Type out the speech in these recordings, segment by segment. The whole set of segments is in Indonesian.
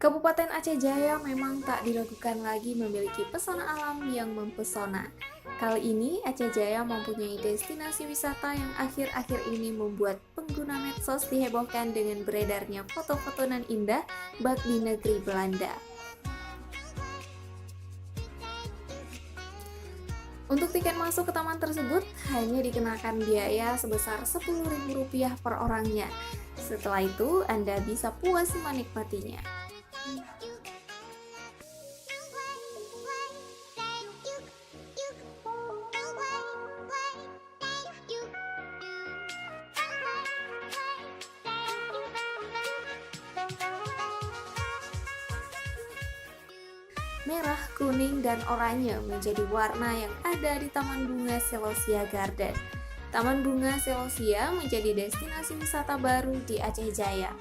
Kabupaten Aceh Jaya memang tak diragukan lagi memiliki pesona alam yang mempesona. Kali ini, Aceh Jaya mempunyai destinasi wisata yang akhir-akhir ini membuat pengguna medsos dihebohkan dengan beredarnya foto-foto nan indah bak di negeri Belanda. Untuk tiket masuk ke taman tersebut hanya dikenakan biaya sebesar Rp10.000 per orangnya. Setelah itu, Anda bisa puas menikmatinya. Merah, kuning, dan oranye menjadi warna yang ada di Taman Bunga Selosia Garden. Taman Bunga Selosia menjadi destinasi wisata baru di Aceh Jaya.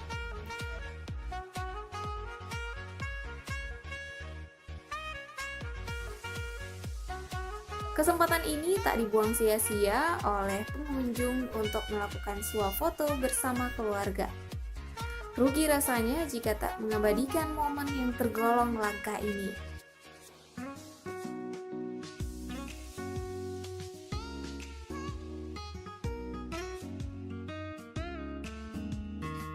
Kesempatan ini tak dibuang sia-sia oleh pengunjung untuk melakukan swafoto bersama keluarga. Rugi rasanya jika tak mengabadikan momen yang tergolong langka ini.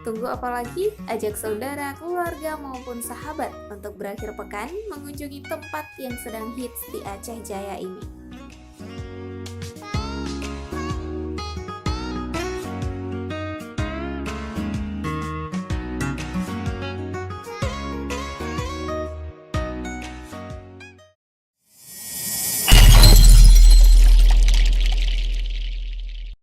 Tunggu apa lagi? Ajak saudara, keluarga maupun sahabat untuk berakhir pekan mengunjungi tempat yang sedang hits di Aceh Jaya ini.